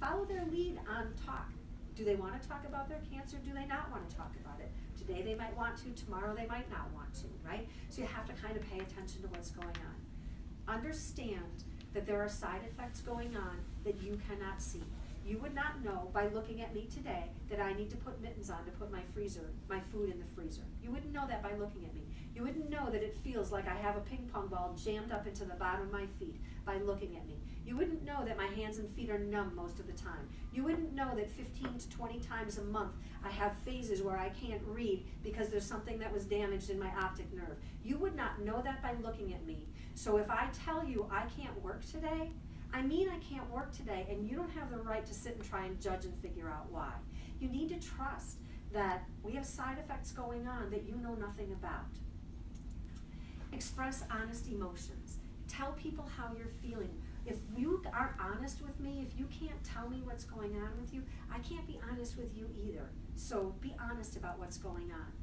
Follow their lead on talk. Do they want to talk about their cancer? Do they not want to talk about it? Today they might want to, tomorrow they might not want to, right? So you have to kind of pay attention to what's going on. Understand that there are side effects going on that you cannot see. You would not know by looking at me today that I need to put mittens on to put my food in the freezer. You wouldn't know that by looking at me. You wouldn't know that it feels like I have a ping pong ball jammed up into the bottom of my feet by looking at me. You wouldn't know that my hands and feet are numb most of the time. You wouldn't know that 15 to 20 times a month I have phases where I can't read because there's something that was damaged in my optic nerve. You would not know that by looking at me. So if I tell you I can't work today, I mean I can't work today, and you don't have the right to sit and try and judge and figure out why. You need to trust that we have side effects going on that you know nothing about. Express honest emotions. Tell people how you're feeling. If you aren't honest with me, if you can't tell me what's going on with you, I can't be honest with you either. So be honest about what's going on.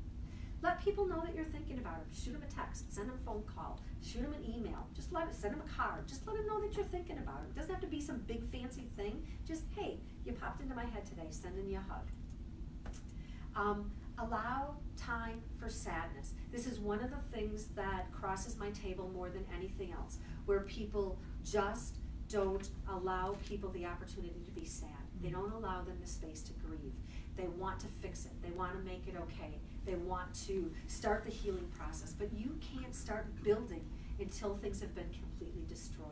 Let people know that you're thinking about them. Shoot them a text, send them a phone call, shoot them an email, send them a card. Just let them know that you're thinking about them. It doesn't have to be some big fancy thing. Just, hey, you popped into my head today, sending you a hug. Allow time for sadness. This is one of the things that crosses my table more than anything else, where people just don't allow people the opportunity to be sad. They don't allow them the space to grieve. They want to fix it. They want to make it okay. They want to start the healing process, but you can't start building until things have been completely destroyed.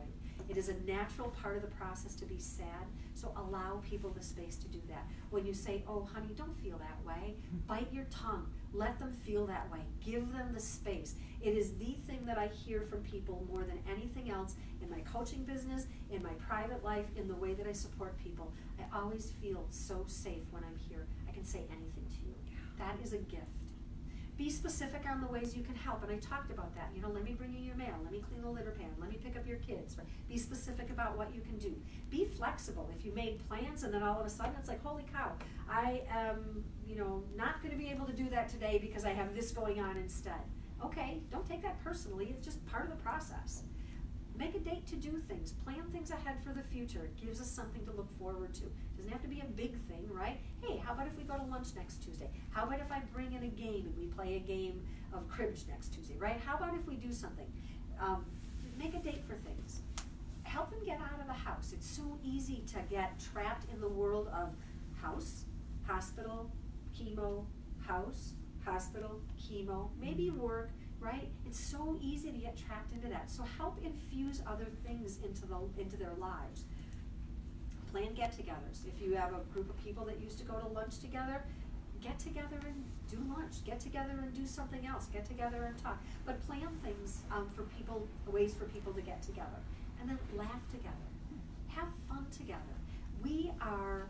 It is a natural part of the process to be sad, so allow people the space to do that. When you say, oh honey, don't feel that way, bite your tongue. Let them feel that way. Give them the space. It is the thing that I hear from people more than anything else in my coaching business, in my private life, in the way that I support people. I always feel so safe when I'm here. I can say anything to you. That is a gift. Be specific on the ways you can help, and I talked about that. Let me bring you your mail, let me clean the litter pan, let me pick up your kids. Right? Be specific about what you can do. Be flexible. If you made plans and then all of a sudden it's like, holy cow, I am, not going to be able to do that today because I have this going on instead. Okay, don't take that personally. It's just part of the process. Make a date to do things. Plan things ahead for the future. It gives us something to look forward to. It doesn't have to be a big thing, right? Hey, how about if we go to lunch next Tuesday? How about if I bring in a game and we play a game of cribbage next Tuesday, right? How about if we do something? Make a date for things. help them get out of the house. It's so easy to get trapped in the world of house, hospital, chemo, house, hospital, chemo, maybe work, right? It's so easy to get trapped into that. So help infuse other things into their lives. Plan get-togethers. If you have a group of people that used to go to lunch together, get together and do lunch. Get together and do something else. Get together and talk. But plan things for people, ways for people to get together. And then laugh together. Have fun together. We are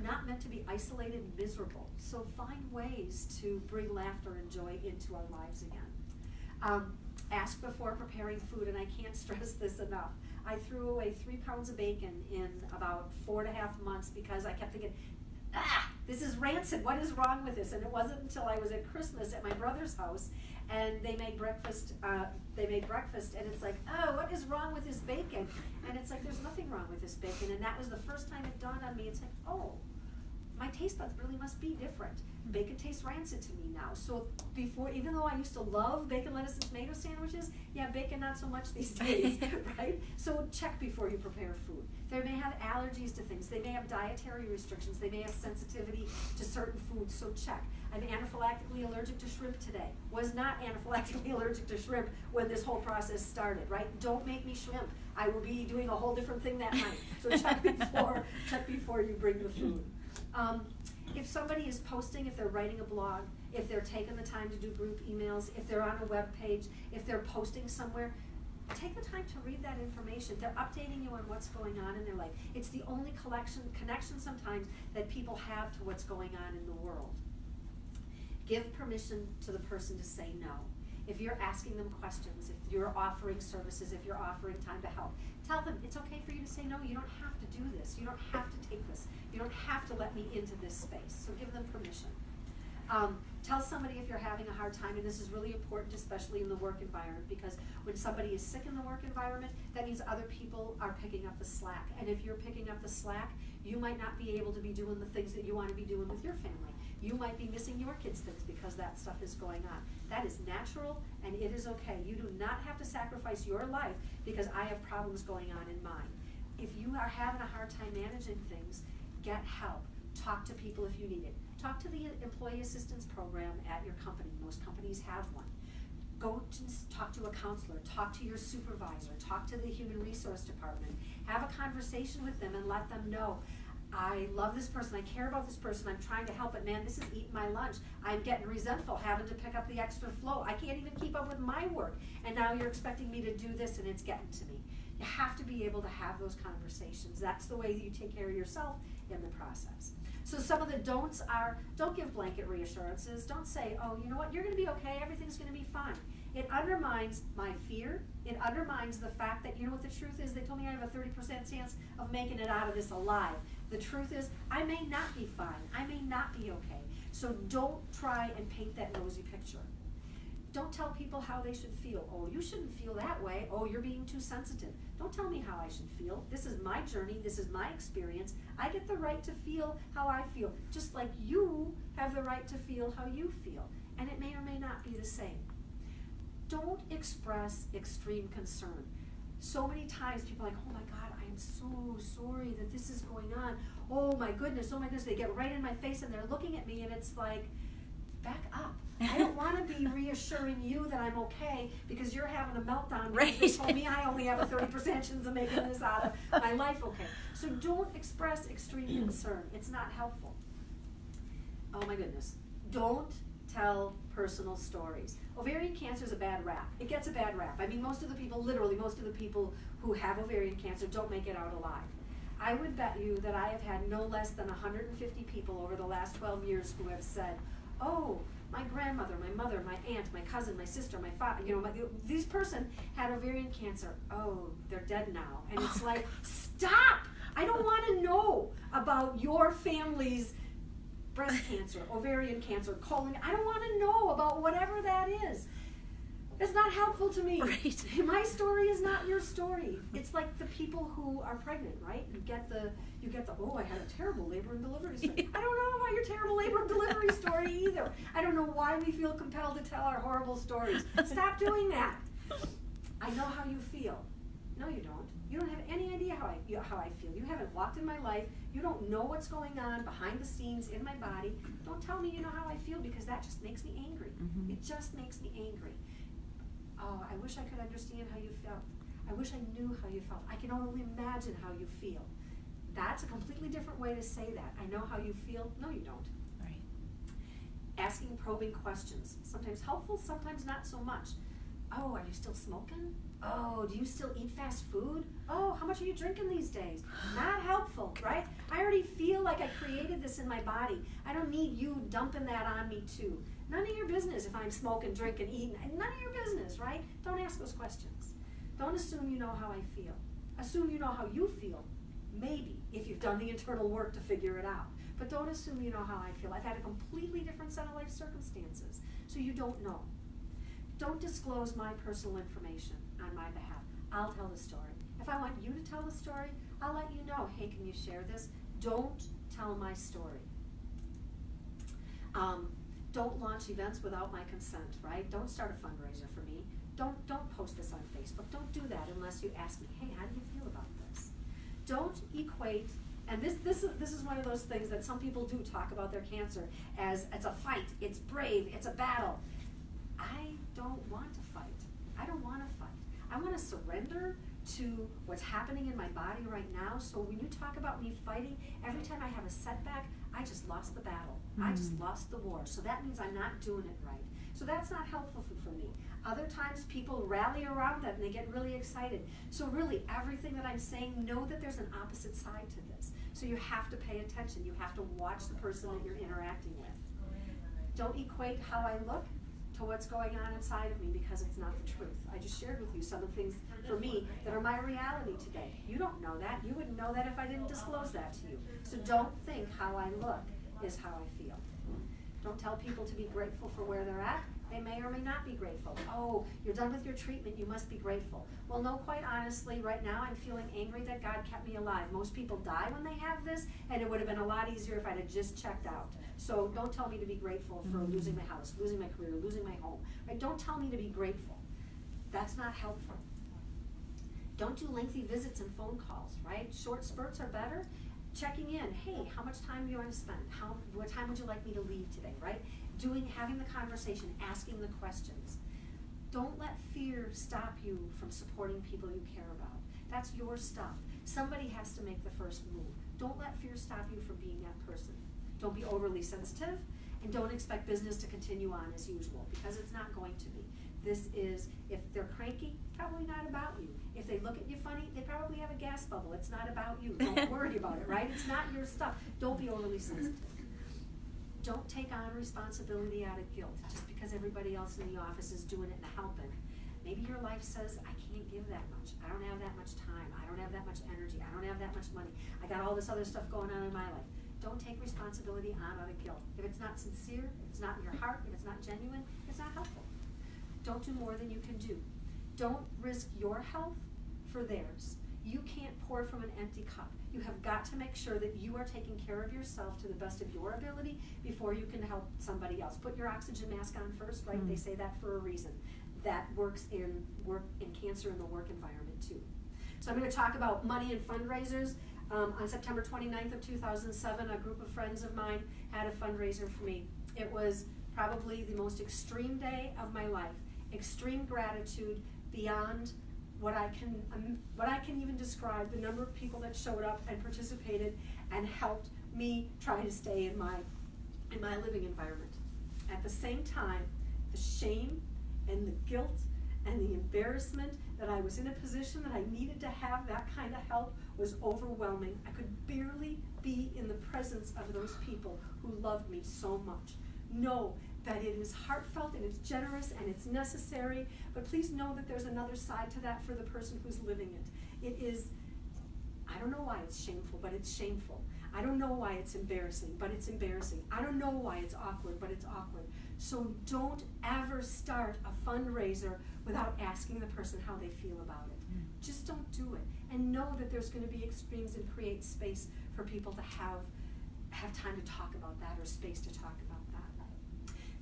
not meant to be isolated and miserable. So find ways to bring laughter and joy into our lives again. Ask before preparing food, and I can't stress this enough. I threw away 3 pounds of bacon in about 4.5 months because I kept thinking, this is rancid, what is wrong with this? And it wasn't until I was at Christmas at my brother's house and they made breakfast, and it's like, oh, what is wrong with this bacon? And it's like, there's nothing wrong with this bacon. And that was the first time it dawned on me, it's like, oh, my taste buds really must be different. Bacon tastes rancid to me now. So before, even though I used to love bacon, lettuce, and tomato sandwiches, yeah, bacon not so much these days, right? So check before you prepare food. They may have allergies to things. They may have dietary restrictions. They may have sensitivity to certain foods, so check. I'm anaphylactically allergic to shrimp today. Was not anaphylactically allergic to shrimp when this whole process started, right? Don't make me shrimp. I will be doing a whole different thing that night. So check before you bring the food. If somebody is posting, if they're writing a blog, if they're taking the time to do group emails, if they're on a web page, if they're posting somewhere, take the time to read that information. They're updating you on what's going on in their life. It's the only connection sometimes that people have to what's going on in the world. Give permission to the person to say no. If you're asking them questions, if you're offering services, if you're offering time to help, tell them it's okay for you to say no. You don't have to do this. You don't have to take this. You don't have to let me into this space. So give them permission. Tell somebody if you're having a hard time, and this is really important, especially in the work environment, because when somebody is sick in the work environment, that means other people are picking up the slack. And if you're picking up the slack, you might not be able to be doing the things that you want to be doing with your family. You might be missing your kids' things because that stuff is going on. That is natural, and it is okay. You do not have to sacrifice your life because I have problems going on in mine. If you are having a hard time managing things, get help. Talk to people if you need it. Talk to the employee assistance program at your company. Most companies have one. Go to talk to a counselor. Talk to your supervisor. Talk to the human resource department. Have a conversation with them and let them know, I love this person, I care about this person, I'm trying to help, but man, this is eating my lunch. I'm getting resentful having to pick up the extra flow. I can't even keep up with my work, and now you're expecting me to do this and it's getting to me. You have to be able to have those conversations. That's the way you take care of yourself in the process. So some of the don'ts are, don't give blanket reassurances. Don't say, oh, you know what, you're gonna be okay, everything's gonna be fine. It undermines my fear. It undermines the fact that, you know what the truth is? They told me I have a 30% chance of making it out of this alive. The truth is, I may not be fine. I may not be okay. So don't try and paint that rosy picture. Don't tell people how they should feel. Oh, you shouldn't feel that way. Oh, you're being too sensitive. Don't tell me how I should feel. This is my journey. This is my experience. I get the right to feel how I feel, just like you have the right to feel how you feel. And it may or may not be the same. Don't express extreme concern. So many times people are like, oh my God, I am so sorry that this is going on. Oh my goodness. They get right in my face and they're looking at me and it's like, back up. I don't want to be reassuring you that I'm okay because you're having a meltdown because they told me I only have a 30% chance of making this out of my life okay. So don't express extreme concern. It's not helpful. Oh my goodness. Don't tell personal stories. Ovarian cancer is a bad rap. It gets a bad rap. I mean, most of the people who have ovarian cancer don't make it out alive. I would bet you that I have had no less than 150 people over the last 12 years who have said, oh, my grandmother, my mother, my aunt, my cousin, my sister, my father, this person had ovarian cancer. Oh, they're dead now. And it's like, stop! I don't want to know about your family's breast cancer, ovarian cancer, colon. I don't want to know about whatever that is. It's not helpful to me. Right. My story is not your story. It's like the people who are pregnant, right? You get the oh, I had a terrible labor and delivery story. I don't know about your terrible labor and delivery story either. I don't know why we feel compelled to tell our horrible stories. Stop doing that. I know how you feel. No, you don't. You don't have any idea how I feel. You haven't walked in my life. You don't know what's going on behind the scenes in my body. Don't tell me you know how I feel, because that just makes me angry. Mm-hmm. It just makes me angry. Oh, I wish I could understand how you felt. I wish I knew how you felt. I can only imagine how you feel. That's a completely different way to say that. I know how you feel. No, you don't. Right. Asking probing questions. Sometimes helpful, sometimes not so much. Oh, are you still smoking? Oh, do you still eat fast food? Oh, how much are you drinking these days? Not helpful, right? I already feel like I created this in my body. I don't need you dumping that on me too. None of your business if I'm smoking, drinking, eating. None of your business, right? Don't ask those questions. Don't assume you know how I feel. Assume you know how you feel, maybe, if you've done the internal work to figure it out. But don't assume you know how I feel. I've had a completely different set of life circumstances, so you don't know. Don't disclose my personal information on my behalf. I'll tell the story. If I want you to tell the story, I'll let you know, hey, can you share this? Don't tell my story. Don't launch events without my consent, right? Don't start a fundraiser for me. Don't post this on Facebook. Don't do that unless you ask me, hey, how do you feel about this? Don't equate, and this is one of those things that some people do talk about their cancer as it's a fight, it's brave, it's a battle. I don't want to fight. I don't want to fight. I want to surrender to what's happening in my body right now. So when you talk about me fighting, every time I have a setback, I just lost the battle. I just lost the war. So that means I'm not doing it right. So that's not helpful for me. Other times people rally around that and they get really excited. So really everything that I'm saying, know that there's an opposite side to this. So you have to pay attention. You have to watch the person that you're interacting with. Don't equate how I look to what's going on inside of me, because it's not the truth. I just shared with you some of the things for me that are my reality today. You don't know that. You wouldn't know that if I didn't disclose that to you. So don't think how I look is how I feel. Don't tell people to be grateful for where they're at. They may or may not be grateful. Oh, you're done with your treatment, you must be grateful. Well, no, quite honestly, right now I'm feeling angry that God kept me alive. Most people die when they have this, and it would have been a lot easier if I'd have just checked out. So don't tell me to be grateful for losing my house, losing my career, losing my home. Right? Don't tell me to be grateful. That's not helpful. Don't do lengthy visits and phone calls, right? Short spurts are better. Checking in, hey, how much time do you want to spend? What time would you like me to leave today, right? Having the conversation, asking the questions. Don't let fear stop you from supporting people you care about. That's your stuff. Somebody has to make the first move. Don't let fear stop you from being that person. Don't be overly sensitive, and don't expect business to continue on as usual, because it's not going to be. This is, if they're cranky, probably not about you. If they look at you funny, they probably have a gas bubble. It's not about you. Don't worry about it, right? It's not your stuff. Don't be overly sensitive. Don't take on responsibility out of guilt just because everybody else in the office is doing it and helping. Maybe your life says, I can't give that much. I don't have that much time. I don't have that much energy. I don't have that much money. I got all this other stuff going on in my life. Don't take responsibility on out of guilt. If it's not sincere, if it's not in your heart, if it's not genuine, it's not helpful. Don't do more than you can do. Don't risk your health for theirs. You can't pour from an empty cup. You have got to make sure that you are taking care of yourself to the best of your ability before you can help somebody else. Put your oxygen mask on first, right? They say that for a reason. That works in cancer in the work environment too. So I'm going to talk about money and fundraisers. On September 29th of 2007, a group of friends of mine had a fundraiser for me. It was probably the most extreme day of my life. Extreme gratitude beyond what I can even describe. The number of people that showed up and participated and helped me try to stay in my living environment. At the same time, the shame and the guilt and the embarrassment that I was in a position that I needed to have that kind of help was overwhelming. I could barely be in the presence of those people who loved me so much. Know that it is heartfelt and it's generous and it's necessary, but please know that there's another side to that for the person who's living it. It is, I don't know why it's shameful, but it's shameful. I don't know why it's embarrassing, but it's embarrassing. I don't know why it's awkward, but it's awkward. So don't ever start a fundraiser without asking the person how they feel about it. Just don't do it. And know that there's going to be extremes, and create space for people to have time to talk about that, or space to talk about that.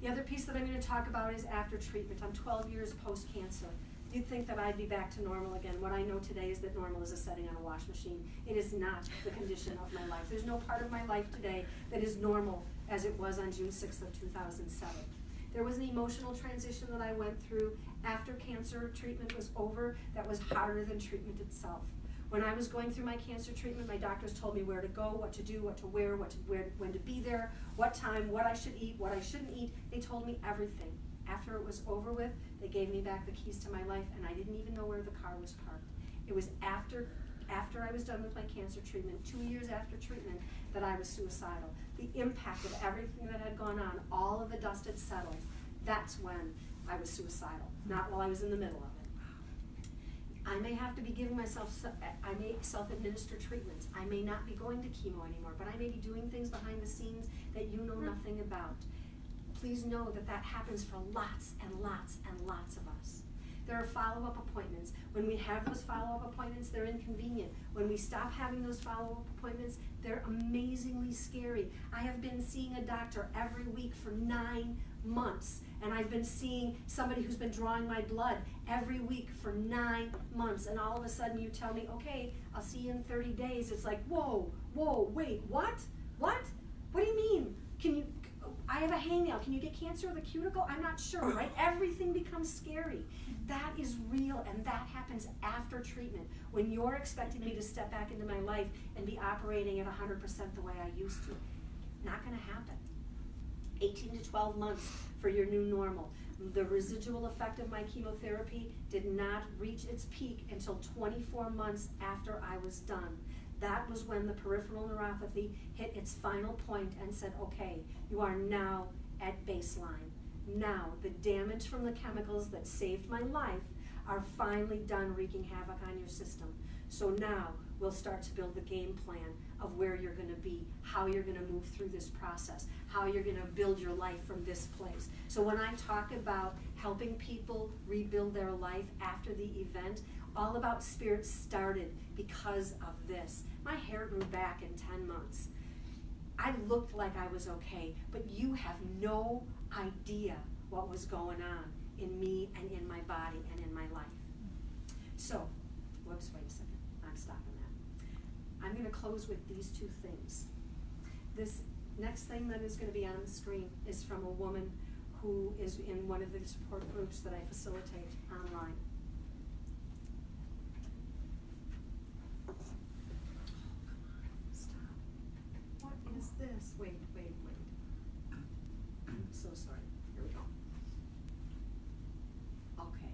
The other piece that I'm going to talk about is after treatment. I'm 12 years post-cancer. you'd think that I'd be back to normal again. What I know today is that normal is a setting on a wash machine. It is not the condition of my life. There's no part of my life today that is normal as it was on June 6th of 2007. There was an emotional transition that I went through after cancer treatment was over that was harder than treatment itself. When I was going through my cancer treatment, my doctors told me where to go, what to do, what to wear, when to be there, what time, what I should eat, what I shouldn't eat. They told me everything. After it was over with, they gave me back the keys to my life, and I didn't even know where the car was parked. It was after I was done with my cancer treatment, 2 years after treatment, that I was suicidal. The impact of everything that had gone on, all of the dust had settled. That's when I was suicidal, not while I was in the middle of it. I may have to be giving myself, I may self-administer treatments. I may not be going to chemo anymore, but I may be doing things behind the scenes that you know nothing about. Please know that that happens for lots and lots and lots of us. There are follow-up appointments. When we have those follow-up appointments, they're inconvenient. When we stop having those follow-up appointments, they're amazingly scary. I have been seeing a doctor every week for 9 months, and I've been seeing somebody who's been drawing my blood every week for 9 months, and all of a sudden you tell me, okay, I'll see you in 30 days. It's like, whoa, wait, what? What do you mean? I have a hangnail. Can you get cancer of the cuticle? I'm not sure, right? Everything becomes scary. That is real, and that happens after treatment. When you're expecting me to step back into my life and be operating at 100% the way I used to. Not gonna happen. 18 to 12 months for your new normal. The residual effect of my chemotherapy did not reach its peak until 24 months after I was done. That was when the peripheral neuropathy hit its final point and said, okay, you are now at baseline. Now, the damage from the chemicals that saved my life are finally done wreaking havoc on your system. So now, we'll start to build the game plan of where you're gonna be, how you're gonna move through this process, how you're gonna build your life from this place. So when I talk about helping people rebuild their life after the event, All About Spirit started because of this. My hair grew back in 10 months. I looked like I was okay, but you have no idea what was going on in me and in my body and in my life. So, wait a second, I'm stopping that. I'm gonna close with these two things. This next thing that is gonna be on the screen is from a woman who is in one of the support groups that I facilitate online. Is this? Wait. I'm so sorry. Here we go. Okay.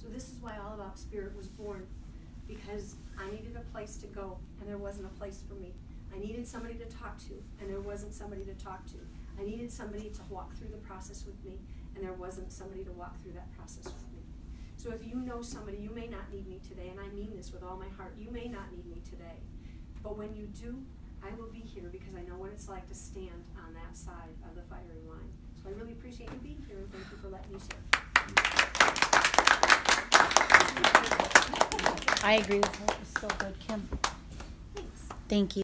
So this is why All About Spirit was born, because I needed a place to go, and there wasn't a place for me. I needed somebody to talk to, and there wasn't somebody to talk to. I needed somebody to walk through the process with me, and there wasn't somebody to walk through that process with me. So if you know somebody, you may not need me today, and I mean this with all my heart, you may not need me today. But when you do, I will be here because I know what it's like to stand on that side of the firing line. So I really appreciate you being here, and thank you for letting me share. I agree with that. It was so good, Kim. Thanks. Thank you.